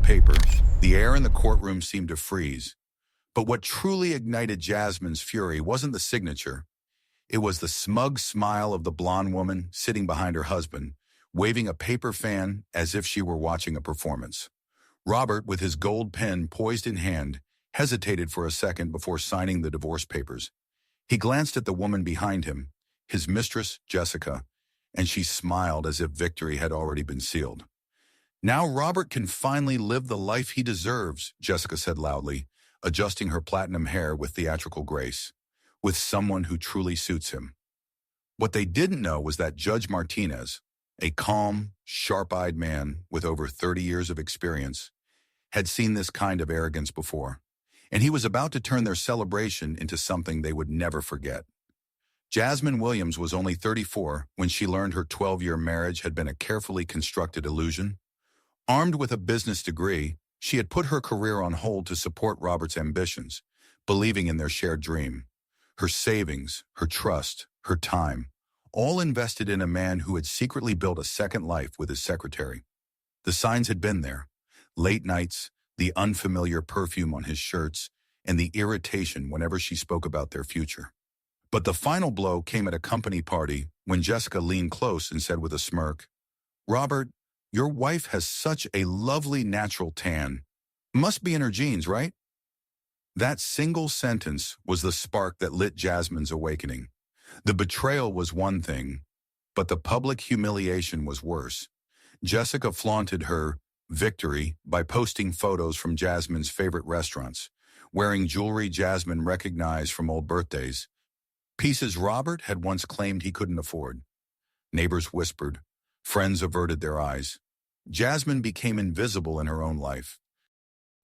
papers, the air in the courtroom seemed to freeze. But what truly ignited Jasmine's fury wasn't the signature. It was the smug smile of the blonde woman sitting behind her husband, waving a paper fan as if she were watching a performance. Robert, with his gold pen poised in hand, hesitated for a second before signing the divorce papers. He glanced at the woman behind him, his mistress, Jessica, and she smiled as if victory had already been sealed. "Now Robert can finally live the life he deserves," Jessica said loudly, adjusting her platinum hair with theatrical grace, "with someone who truly suits him." What they didn't know was that Judge Martinez, a calm, sharp-eyed man with over 30 years of experience, had seen this kind of arrogance before, and he was about to turn their celebration into something they would never forget. Jasmine Williams was only 34 when she learned her 12-year marriage had been a carefully constructed illusion. Armed with a business degree, she had put her career on hold to support Robert's ambitions, believing in their shared dream. Her savings, her trust, her time, all invested in a man who had secretly built a second life with his secretary. The signs had been there: late nights, the unfamiliar perfume on his shirts, and the irritation whenever she spoke about their future. But the final blow came at a company party when Jessica leaned close and said with a smirk, "Robert, your wife has such a lovely natural tan. Must be in her genes, right?" That single sentence was the spark that lit Jasmine's awakening. The betrayal was one thing, but the public humiliation was worse. Jessica flaunted her victory by posting photos from Jasmine's favorite restaurants, wearing jewelry Jasmine recognized from old birthdays, pieces Robert had once claimed he couldn't afford. Neighbors whispered. Friends averted their eyes. Jasmine became invisible in her own life.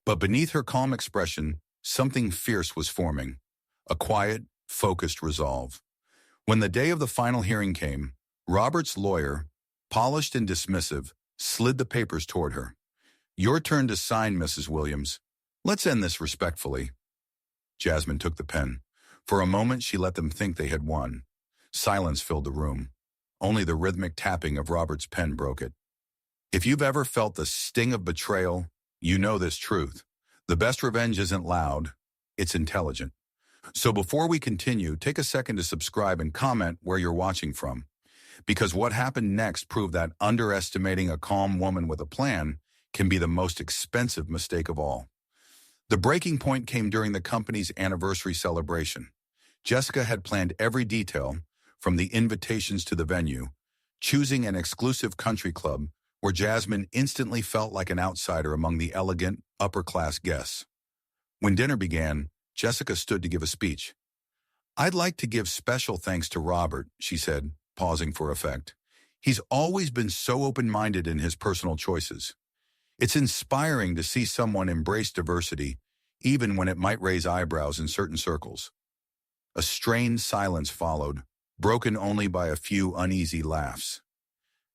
But beneath her calm expression, something fierce was forming, a quiet, focused resolve. When the day of the final hearing came, Robert's lawyer, polished and dismissive, slid the papers toward her. "Your turn to sign, Mrs. Williams. Let's end this respectfully." Jasmine took the pen. For a moment, she let them think they had won. Silence filled the room. Only the rhythmic tapping of Robert's pen broke it. If you've ever felt the sting of betrayal, you know this truth. The best revenge isn't loud, it's intelligent. So before we continue, take a second to subscribe and comment where you're watching from. Because what happened next proved that underestimating a calm woman with a plan can be the most expensive mistake of all. The breaking point came during the company's anniversary celebration. Jessica had planned every detail, from the invitations to the venue, choosing an exclusive country club where Jasmine instantly felt like an outsider among the elegant, upper-class guests. When dinner began, Jessica stood to give a speech. "I'd like to give special thanks to Robert," she said, pausing for effect. "He's always been so open-minded in his personal choices. It's inspiring to see someone embrace diversity, even when it might raise eyebrows in certain circles." A strained silence followed, broken only by a few uneasy laughs.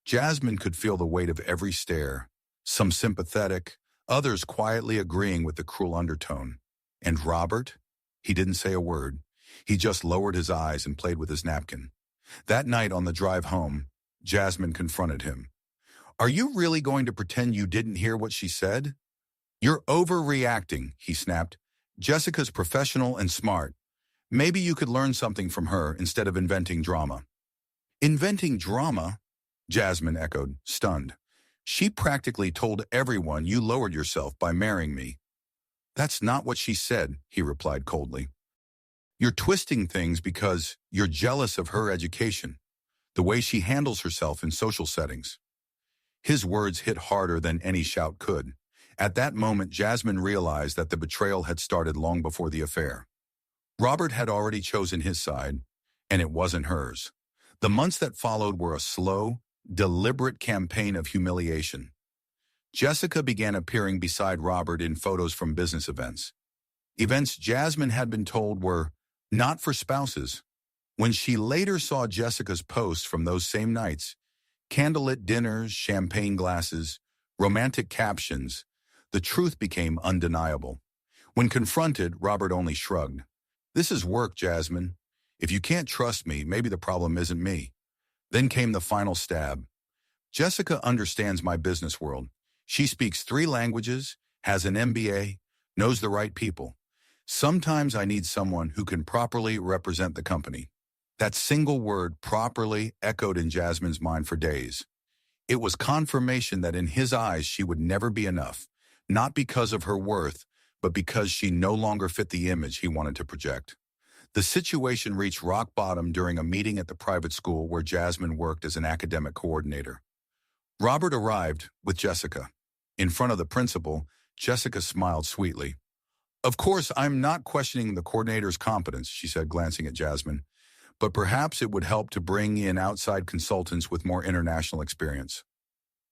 Jasmine could feel the weight of every stare, some sympathetic, others quietly agreeing with the cruel undertone. And Robert? He didn't say a word. He just lowered his eyes and played with his napkin. That night on the drive home, Jasmine confronted him. "Are you really going to pretend you didn't hear what she said?" "You're overreacting," he snapped. "Jessica's professional and smart. Maybe you could learn something from her instead of inventing drama." "Inventing drama?" Jasmine echoed, stunned. "She practically told everyone you lowered yourself by marrying me." "That's not what she said," he replied coldly. "You're twisting things because you're jealous of her education, the way she handles herself in social settings." His words hit harder than any shout could. At that moment, Jasmine realized that the betrayal had started long before the affair. Robert had already chosen his side, and it wasn't hers. The months that followed were a slow, deliberate campaign of humiliation. Jessica began appearing beside Robert in photos from business events. Events Jasmine had been told were not for spouses. When she later saw Jessica's posts from those same nights, candlelit dinners, champagne glasses, romantic captions, the truth became undeniable. When confronted, Robert only shrugged. "This is work, Jasmine. If you can't trust me, maybe the problem isn't me." Then came the final stab. "Jessica understands my business world. She speaks 3 languages, has an MBA, knows the right people. Sometimes I need someone who can properly represent the company. That single word, properly, echoed in Jasmine's mind for days. It was confirmation that in his eyes she would never be enough, not because of her worth, but because she no longer fit the image he wanted to project. The situation reached rock bottom during a meeting at the private school where Jasmine worked as an academic coordinator. Robert arrived with Jessica. In front of the principal, Jessica smiled sweetly. "Of course, I'm not questioning the coordinator's competence," she said, glancing at Jasmine, "but perhaps it would help to bring in outside consultants with more international experience."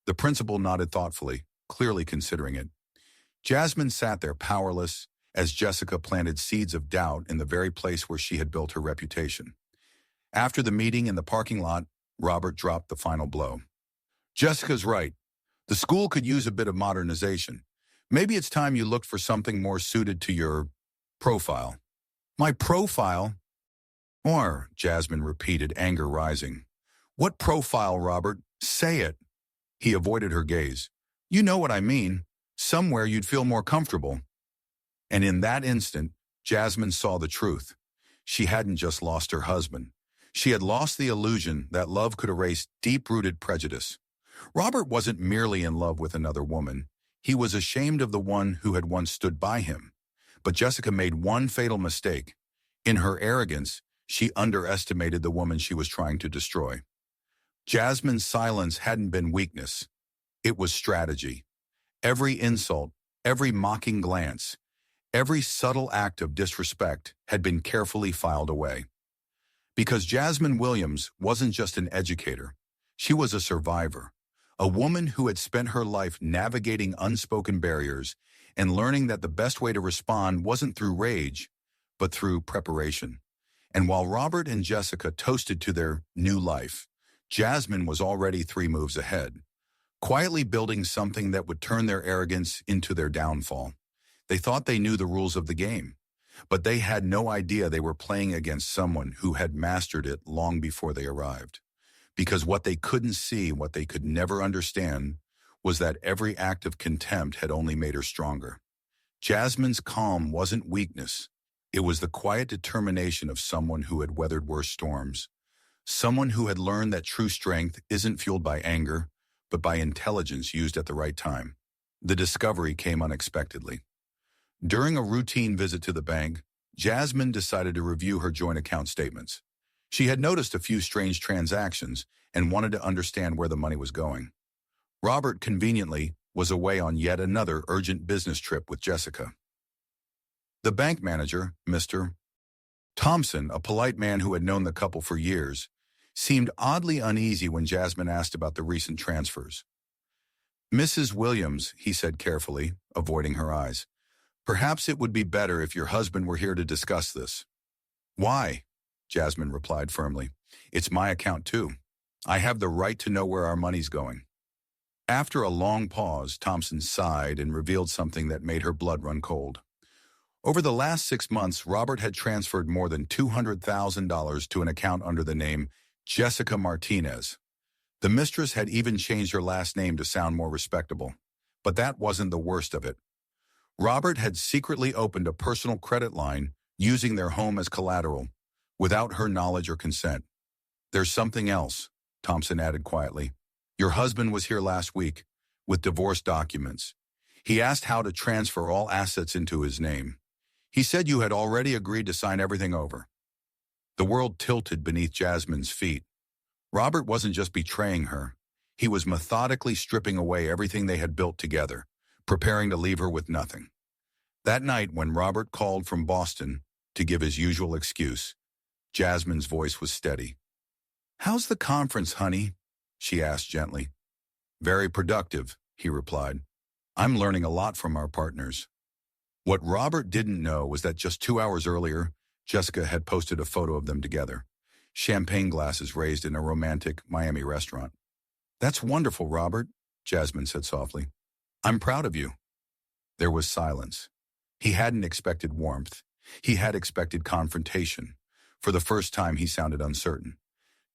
The principal nodded thoughtfully, clearly considering it. Jasmine sat there powerless as Jessica planted seeds of doubt in the very place where she had built her reputation. After the meeting in the parking lot, Robert dropped the final blow. "Jessica's right. The school could use a bit of modernization. Maybe it's time you looked for something more suited to your profile." "My profile?" "Or," Jasmine repeated, anger rising. "What profile, Robert? Say it." He avoided her gaze. "You know what I mean. Somewhere you'd feel more comfortable." And in that instant, Jasmine saw the truth. She hadn't just lost her husband. She had lost the illusion that love could erase deep-rooted prejudice. Robert wasn't merely in love with another woman. He was ashamed of the one who had once stood by him. But Jessica made one fatal mistake. In her arrogance, she underestimated the woman she was trying to destroy. Jasmine's silence hadn't been weakness. It was strategy. Every insult, every mocking glance, every subtle act of disrespect had been carefully filed away. Because Jasmine Williams wasn't just an educator. She was a survivor. A woman who had spent her life navigating unspoken barriers and learning that the best way to respond wasn't through rage, but through preparation. And while Robert and Jessica toasted to their new life, Jasmine was already 3 moves ahead, quietly building something that would turn their arrogance into their downfall. They thought they knew the rules of the game, but they had no idea they were playing against someone who had mastered it long before they arrived. Because what they couldn't see, what they could never understand, was that every act of contempt had only made her stronger. Jasmine's calm wasn't weakness. It was the quiet determination of someone who had weathered worse storms. Someone who had learned that true strength isn't fueled by anger, but by intelligence used at the right time. The discovery came unexpectedly. During a routine visit to the bank, Jasmine decided to review her joint account statements. She had noticed a few strange transactions and wanted to understand where the money was going. Robert, conveniently, was away on yet another urgent business trip with Jessica. The bank manager, Mr. Thompson, a polite man who had known the couple for years, seemed oddly uneasy when Jasmine asked about the recent transfers. "Mrs. Williams," he said carefully, avoiding her eyes, "perhaps it would be better if your husband were here to discuss this." "Why?" Jasmine replied firmly. "It's my account too. I have the right to know where our money's going." After a long pause, Thompson sighed and revealed something that made her blood run cold. Over the last 6 months, Robert had transferred more than $200,000 to an account under the name Jessica Martinez. The mistress had even changed her last name to sound more respectable. But that wasn't the worst of it. Robert had secretly opened a personal credit line using their home as collateral, without her knowledge or consent. "There's something else," Thompson added quietly. "Your husband was here last week with divorce documents. He asked how to transfer all assets into his name. He said you had already agreed to sign everything over." The world tilted beneath Jasmine's feet. Robert wasn't just betraying her. He was methodically stripping away everything they had built together, preparing to leave her with nothing. That night, when Robert called from Boston to give his usual excuse, Jasmine's voice was steady. "How's the conference, honey?" she asked gently. "Very productive," he replied. "I'm learning a lot from our partners." What Robert didn't know was that just 2 hours earlier, Jessica had posted a photo of them together, champagne glasses raised in a romantic Miami restaurant. "That's wonderful, Robert," Jasmine said softly. "I'm proud of you." There was silence. He hadn't expected warmth. He had expected confrontation. For the first time, he sounded uncertain.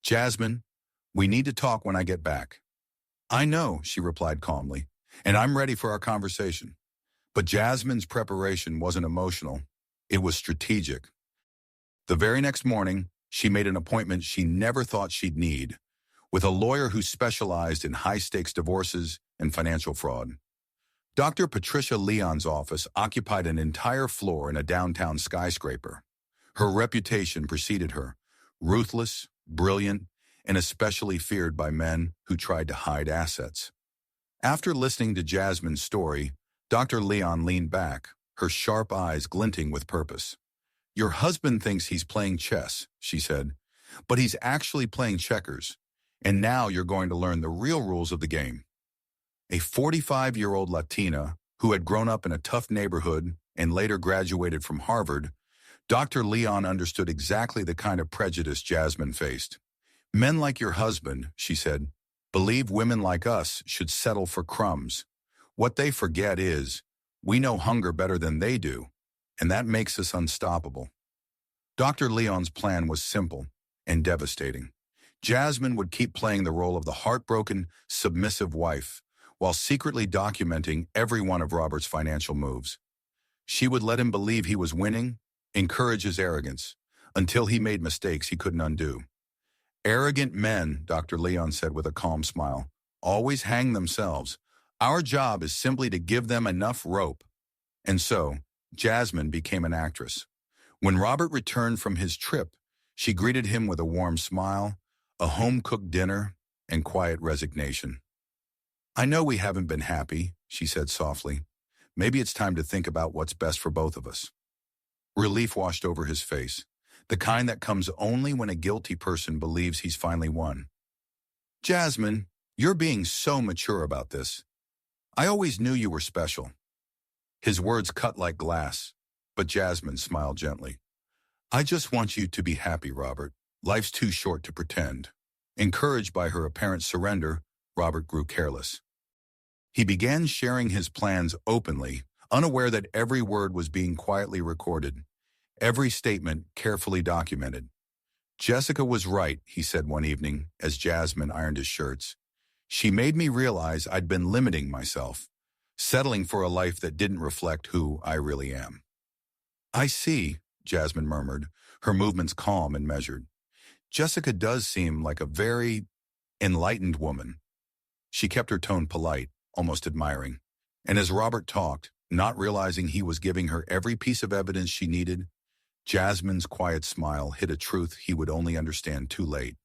"Jasmine, we need to talk when I get back." "I know," she replied calmly. and I'm ready for our conversation. But Jasmine's preparation wasn't emotional. It was strategic. The very next morning, she made an appointment she never thought she'd need, with a lawyer who specialized in high-stakes divorces and financial fraud. Dr. Patricia Leon's office occupied an entire floor in a downtown skyscraper. Her reputation preceded her, ruthless, brilliant, and especially feared by men who tried to hide assets. After listening to Jasmine's story, Dr. Leon leaned back, her sharp eyes glinting with purpose. "Your husband thinks he's playing chess," she said, "but he's actually playing checkers, and now you're going to learn the real rules of the game." A 45-year-old Latina who had grown up in a tough neighborhood and later graduated from Harvard, Dr. Leon understood exactly the kind of prejudice Jasmine faced. "Men like your husband," she said, "believe women like us should settle for crumbs. What they forget is, we know hunger better than they do, and that makes us unstoppable." Dr. Leon's plan was simple and devastating. Jasmine would keep playing the role of the heartbroken, submissive wife, while secretly documenting every one of Robert's financial moves. She would let him believe he was winning, encourage his arrogance, until he made mistakes he couldn't undo. "Arrogant men," Dr. Leon said with a calm smile, "always hang themselves. Our job is simply to give them enough rope." And so, Jasmine became an actress. When Robert returned from his trip, she greeted him with a warm smile, a home-cooked dinner, and quiet resignation. "I know we haven't been happy," she said softly. "Maybe it's time to think about what's best for both of us." Relief washed over his face, the kind that comes only when a guilty person believes he's finally won. "Jasmine, you're being so mature about this. I always knew you were special." His words cut like glass, but Jasmine smiled gently. "I just want you to be happy, Robert. Life's too short to pretend." Encouraged by her apparent surrender, Robert grew careless. He began sharing his plans openly, unaware that every word was being quietly recorded, every statement carefully documented. "Jessica was right," he said one evening as Jasmine ironed his shirts. "She made me realize I'd been limiting myself, settling for a life that didn't reflect who I really am." "I see," Jasmine murmured, her movements calm and measured. "Jessica does seem like a very enlightened woman." She kept her tone polite, almost admiring. And as Robert talked, not realizing he was giving her every piece of evidence she needed, Jasmine's quiet smile hid a truth he would only understand too late,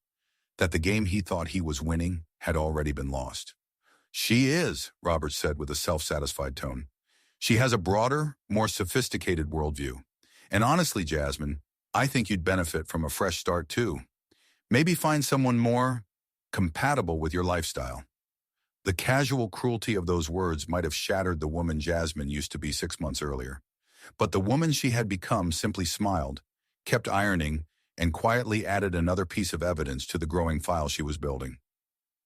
that the game he thought he was winning had already been lost. "She is," Robert said with a self-satisfied tone. "She has a broader, more sophisticated worldview. And honestly, Jasmine, I think you'd benefit from a fresh start too. Maybe find someone more compatible with your lifestyle." The casual cruelty of those words might have shattered the woman Jasmine used to be 6 months earlier. But the woman she had become simply smiled, kept ironing, and quietly added another piece of evidence to the growing file she was building.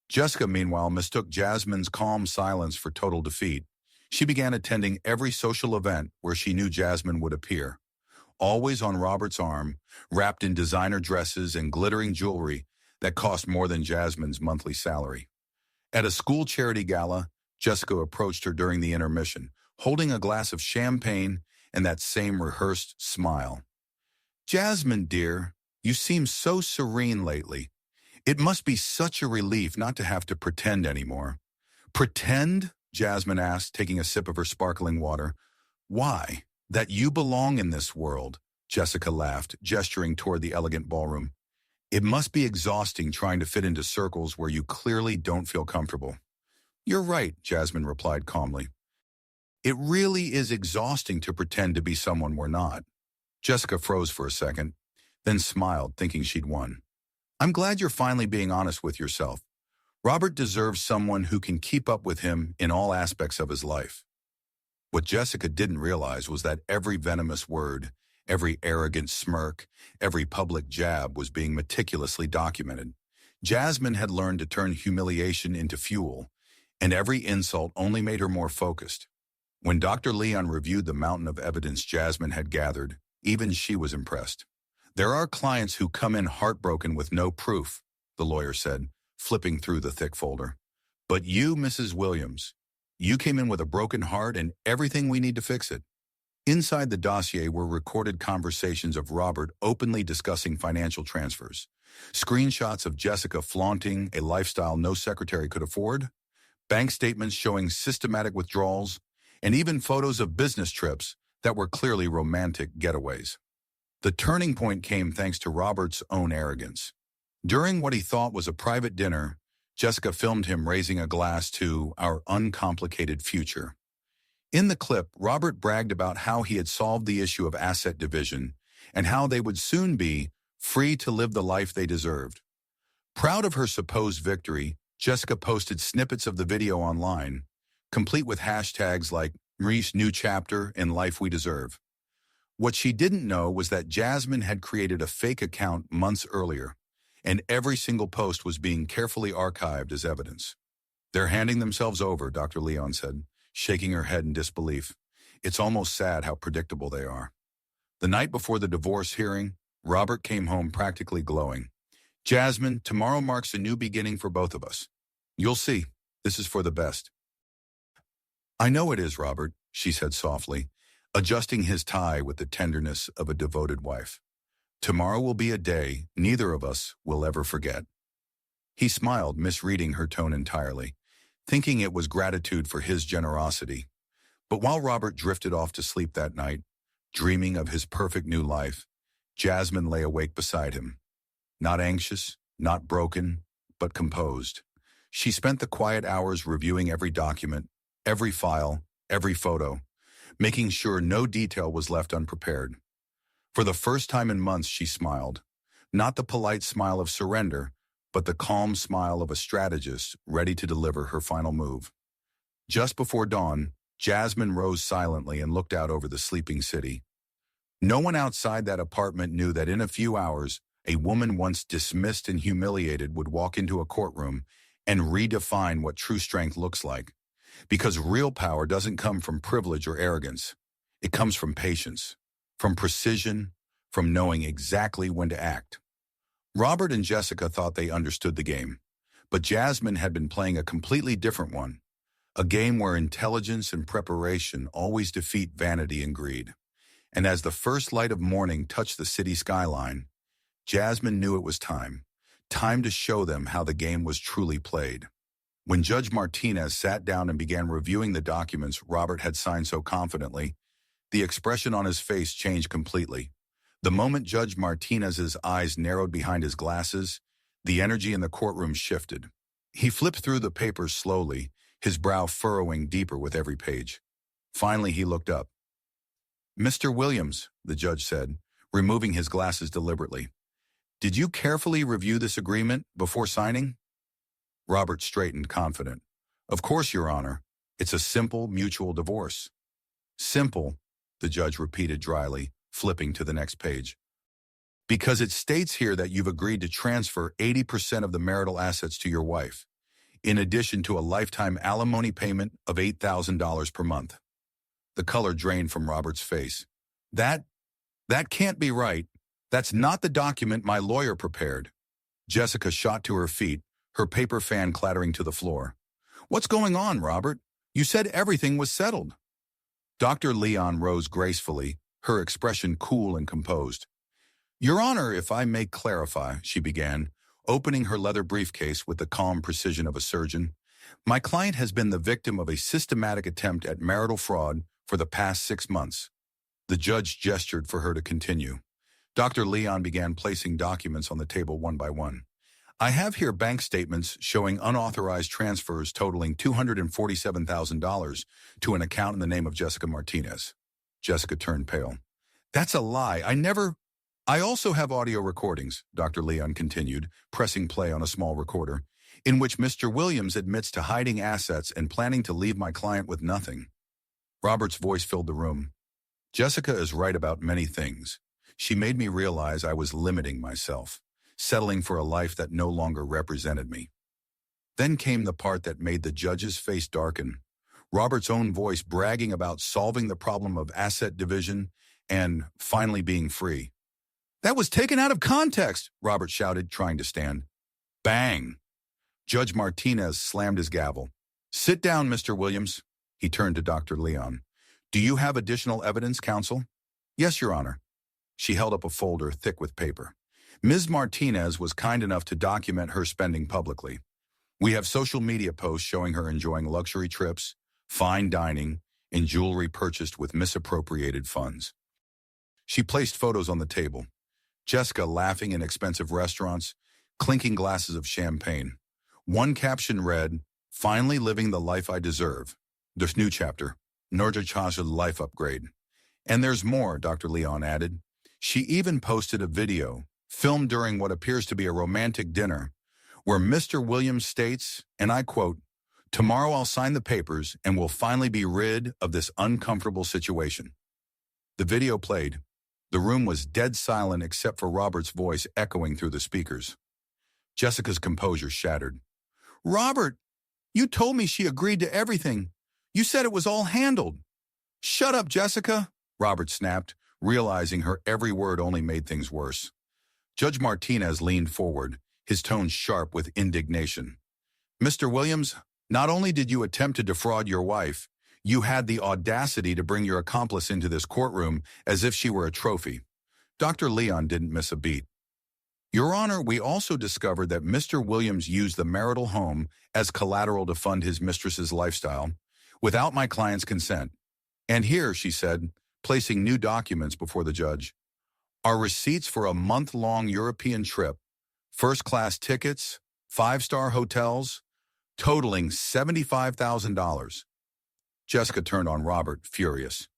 Jessica, meanwhile, mistook Jasmine's calm silence for total defeat. She began attending every social event where she knew Jasmine would appear, always on Robert's arm, wrapped in designer dresses and glittering jewelry that cost more than Jasmine's monthly salary. At a school charity gala, Jessica approached her during the intermission, holding a glass of champagne and that same rehearsed smile. "Jasmine, dear, you seem so serene lately. It must be such a relief not to have to pretend anymore." "Pretend?" Jasmine asked, taking a sip of her sparkling water. "Why? That you belong in this world," Jessica laughed, gesturing toward the elegant ballroom. "It must be exhausting trying to fit into circles where you clearly don't feel comfortable." "You're right," Jasmine replied calmly. "It really is exhausting to pretend to be someone we're not." Jessica froze for a second, then smiled, thinking she'd won. "I'm glad you're finally being honest with yourself. Robert deserves someone who can keep up with him in all aspects of his life." What Jessica didn't realize was that every venomous word, every arrogant smirk, every public jab was being meticulously documented. Jasmine had learned to turn humiliation into fuel, and every insult only made her more focused. When Dr. Leon reviewed the mountain of evidence Jasmine had gathered, even she was impressed. "There are clients who come in heartbroken with no proof," the lawyer said, flipping through the thick folder. "But you, Mrs. Williams, You came in with a broken heart and everything we need to fix it. Inside the dossier were recorded conversations of Robert openly discussing financial transfers, screenshots of Jessica flaunting a lifestyle no secretary could afford, bank statements showing systematic withdrawals, and even photos of business trips that were clearly romantic getaways. The turning point came thanks to Robert's own arrogance. During what he thought was a private dinner, Jessica filmed him raising a glass to our uncomplicated future. In the clip, Robert bragged about how he had solved the issue of asset division and how they would soon be free to live the life they deserved. Proud of her supposed victory, Jessica posted snippets of the video online, complete with hashtags like Maurice New Chapter and Life We Deserve. What she didn't know was that Jasmine had created a fake account months earlier, and every single post was being carefully archived as evidence. "They're handing themselves over," Dr. Leon said, shaking her head in disbelief. "It's almost sad how predictable they are." The night before the divorce hearing, Robert came home practically glowing. "Jasmine, tomorrow marks a new beginning for both of us. You'll see, this is for the best." "I know it is, Robert," she said softly, adjusting his tie with the tenderness of a devoted wife. "Tomorrow will be a day neither of us will ever forget." He smiled, misreading her tone entirely, thinking it was gratitude for his generosity. But while Robert drifted off to sleep that night, dreaming of his perfect new life, Jasmine lay awake beside him. Not anxious, not broken, but composed. She spent the quiet hours reviewing every document, every file, every photo, making sure no detail was left unprepared. For the first time in months, she smiled. Not the polite smile of surrender, but the calm smile of a strategist ready to deliver her final move. Just before dawn, Jasmine rose silently and looked out over the sleeping city. No one outside that apartment knew that in a few hours, a woman once dismissed and humiliated would walk into a courtroom and redefine what true strength looks like. Because real power doesn't come from privilege or arrogance. It comes from patience, from precision, from knowing exactly when to act. Robert and Jessica thought they understood the game, but Jasmine had been playing a completely different one, a game where intelligence and preparation always defeat vanity and greed. And as the first light of morning touched the city skyline, Jasmine knew it was time to show them how the game was truly played. When Judge Martinez sat down and began reviewing the documents Robert had signed so confidently, the expression on his face changed completely. The moment Judge Martinez's eyes narrowed behind his glasses, the energy in the courtroom shifted. He flipped through the papers slowly, his brow furrowing deeper with every page. Finally, he looked up. "Mr. Williams," the judge said, removing his glasses deliberately, "did you carefully review this agreement before signing?" Robert straightened, confident. "Of course, Your Honor. It's a simple mutual divorce." "Simple," the judge repeated dryly, flipping to the next page. "Because it states here that you've agreed to transfer 80% of the marital assets to your wife, in addition to a lifetime alimony payment of $8,000 per month." The color drained from Robert's face. That can't be right. That's not the document my lawyer prepared." Jessica shot to her feet, her paper fan clattering to the floor. "What's going on, Robert? You said everything was settled." Dr. Leon rose gracefully, her expression cool and composed. "Your Honor, if I may clarify," she began, opening her leather briefcase with the calm precision of a surgeon. "My client has been the victim of a systematic attempt at marital fraud for the past 6 months." The judge gestured for her to continue. Dr. Leon began placing documents on the table one by one. "I have here bank statements showing unauthorized transfers totaling $247,000 to an account in the name of Jessica Martinez." Jessica turned pale. "That's a lie. I also have audio recordings," Dr. Leon continued, pressing play on a small recorder, "in which Mr. Williams admits to hiding assets and planning to leave my client with nothing." Robert's voice filled the room. "Jessica is right about many things. She made me realize I was limiting myself, settling for a life that no longer represented me." Then came the part that made the judge's face darken. Robert's own voice bragging about solving the problem of asset division and finally being free. "That was taken out of context," Robert shouted, trying to stand. Bang! Judge Martinez slammed his gavel. "Sit down, Mr. Williams. He turned to Dr. Leon. Do you have additional evidence, counsel? Yes, Your Honor. She held up a folder thick with paper. Ms. Martinez was kind enough to document her spending publicly. We have social media posts showing her enjoying luxury trips, fine dining, and jewelry purchased with misappropriated funds. She placed photos on the table. Jessica laughing in expensive restaurants, clinking glasses of champagne. One caption read, "Finally living the life I deserve." This new chapter, Nurja Cha's life upgrade. And there's more, Dr. Leon added. She even posted a video, filmed during what appears to be a romantic dinner, where Mr. Williams states, and I quote, "Tomorrow I'll sign the papers and we'll finally be rid of this uncomfortable situation." The video played. The room was dead silent except for Robert's voice echoing through the speakers. Jessica's composure shattered. "Robert, you told me she agreed to everything. You said it was all handled." "Shut up, Jessica," Robert snapped, realizing her every word only made things worse. Judge Martinez leaned forward, his tone sharp with indignation. "Mr. Williams, not only did you attempt to defraud your wife, you had the audacity to bring your accomplice into this courtroom as if she were a trophy." Dr. Leon didn't miss a beat. "Your Honor, we also discovered that Mr. Williams used the marital home as collateral to fund his mistress's lifestyle, without my client's consent. And here," she said, placing new documents before the judge, "are receipts for a month-long European trip, first-class tickets, 5-star hotels, totaling $75,000. Jessica turned on Robert, furious.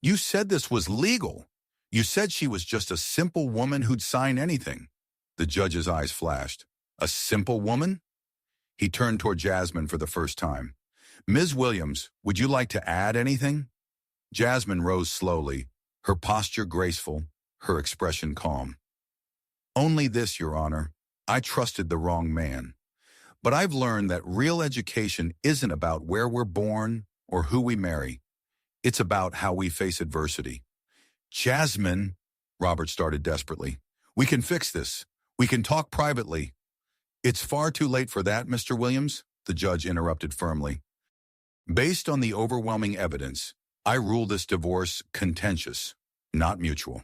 "You said this was legal. You said she was just a simple woman who'd sign anything." The judge's eyes flashed. "A simple woman?" He turned toward Jasmine for the first time. "Ms. Williams, would you like to add anything?" Jasmine rose slowly, her posture graceful, her expression calm. "Only this, Your Honor. I trusted the wrong man. But I've learned that real education isn't about where we're born or who we marry. It's about how we face adversity." "Jasmine," Robert started desperately, "we can fix this. We can talk privately." "It's far too late for that, Mr. Williams," the judge interrupted firmly. "Based on the overwhelming evidence, I rule this divorce contentious, not mutual."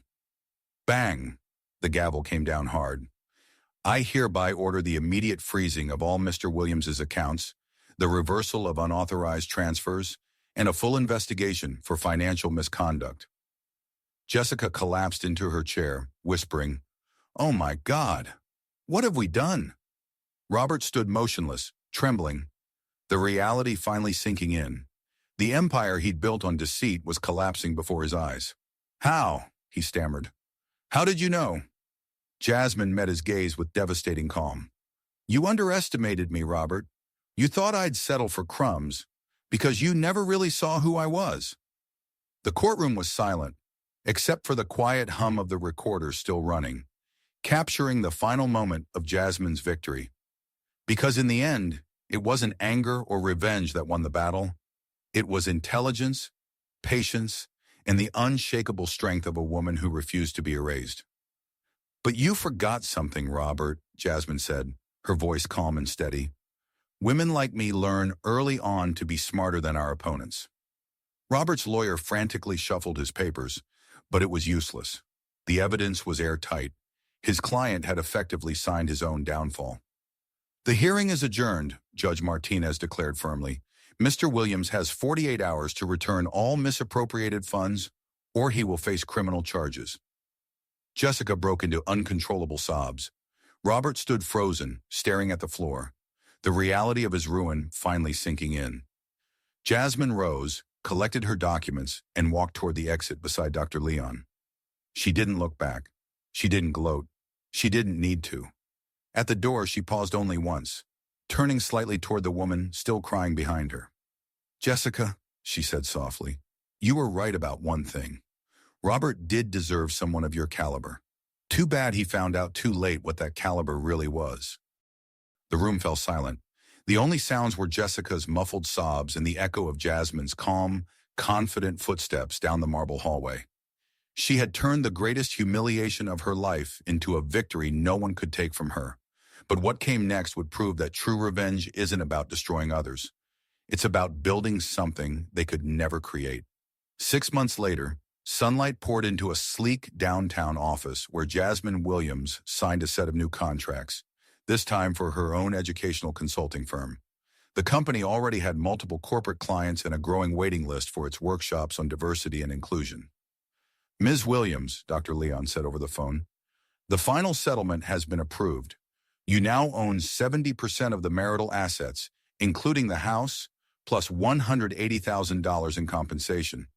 Bang! The gavel came down hard. "I hereby order the immediate freezing of all Mr. Williams's accounts, the reversal of unauthorized transfers, and a full investigation for financial misconduct." Jessica collapsed into her chair, whispering, "Oh my God, what have we done?" Robert stood motionless, trembling, the reality finally sinking in. The empire he'd built on deceit was collapsing before his eyes. "How?" he stammered. "How did you know?" Jasmine met his gaze with devastating calm. "You underestimated me, Robert. You thought I'd settle for crumbs because you never really saw who I was." The courtroom was silent, except for the quiet hum of the recorder still running, capturing the final moment of Jasmine's victory. Because in the end, it wasn't anger or revenge that won the battle. It was intelligence, patience, and the unshakable strength of a woman who refused to be erased. "But you forgot something, Robert," Jasmine said, her voice calm and steady. "Women like me learn early on to be smarter than our opponents." Robert's lawyer frantically shuffled his papers, but it was useless. The evidence was airtight. His client had effectively signed his own downfall. "The hearing is adjourned," Judge Martinez declared firmly. "Mr. Williams has 48 hours to return all misappropriated funds, or he will face criminal charges." Jessica broke into uncontrollable sobs. Robert stood frozen, staring at the floor, the reality of his ruin finally sinking in. Jasmine rose, collected her documents, and walked toward the exit beside Dr. Leon. She didn't look back. She didn't gloat. She didn't need to. At the door, she paused only once, turning slightly toward the woman still crying behind her. "Jessica," she said softly, "you were right about one thing. Robert did deserve someone of your caliber. Too bad he found out too late what that caliber really was." The room fell silent. The only sounds were Jessica's muffled sobs and the echo of Jasmine's calm, confident footsteps down the marble hallway. She had turned the greatest humiliation of her life into a victory no one could take from her. But what came next would prove that true revenge isn't about destroying others. It's about building something they could never create. 6 months later, sunlight poured into a sleek downtown office where Jasmine Williams signed a set of new contracts, this time for her own educational consulting firm. The company already had multiple corporate clients and a growing waiting list for its workshops on diversity and inclusion. Ms. Williams, Dr. Leon said over the phone, the final settlement has been approved. You now own 70% of the marital assets, including the house, plus $180,000 in compensation.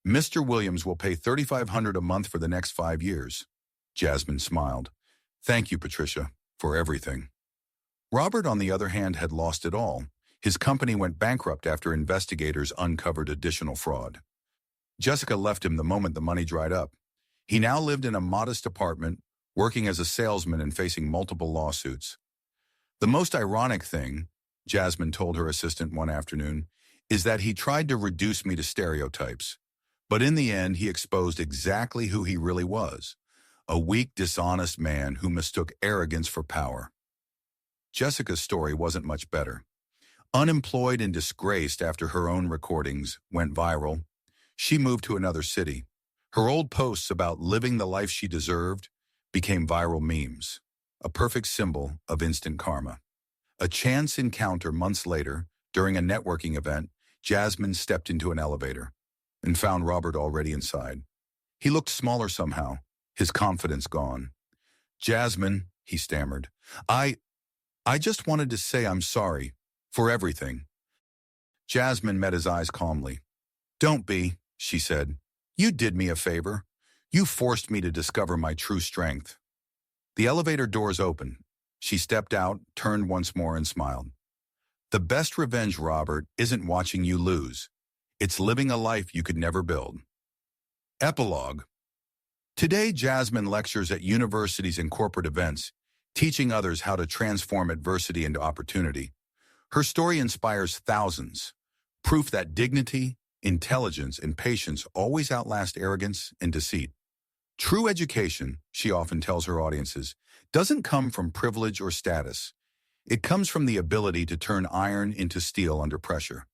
Mr. Williams will pay $3,500 a month for the next 5 years. Jasmine smiled. Thank you, Patricia, for everything. Robert, on the other hand, had lost it all. His company went bankrupt after investigators uncovered additional fraud. Jessica left him the moment the money dried up. He now lived in a modest apartment, working as a salesman and facing multiple lawsuits. The most ironic thing, Jasmine told her assistant one afternoon, is that he tried to reduce me to stereotypes. But in the end, he exposed exactly who he really was, a weak, dishonest man who mistook arrogance for power. Jessica's story wasn't much better. Unemployed and disgraced after her own recordings went viral, she moved to another city. Her old posts about living the life she deserved became viral memes, a perfect symbol of instant karma. A chance encounter months later, during a networking event, Jasmine stepped into an elevator and found Robert already inside. He looked smaller somehow, his confidence gone. Jasmine, he stammered, I just wanted to say I'm sorry for everything. Jasmine met his eyes calmly. Don't be, she said. You did me a favor. You forced me to discover my true strength. The elevator doors opened. She stepped out, turned once more, and smiled. The best revenge, Robert, isn't watching you lose. It's living a life you could never build. Epilogue. Today, Jasmine lectures at universities and corporate events, teaching others how to transform adversity into opportunity. Her story inspires thousands, proof that dignity, intelligence, and patience always outlast arrogance and deceit. True education, she often tells her audiences, doesn't come from privilege or status. It comes from the ability to turn iron into steel under pressure.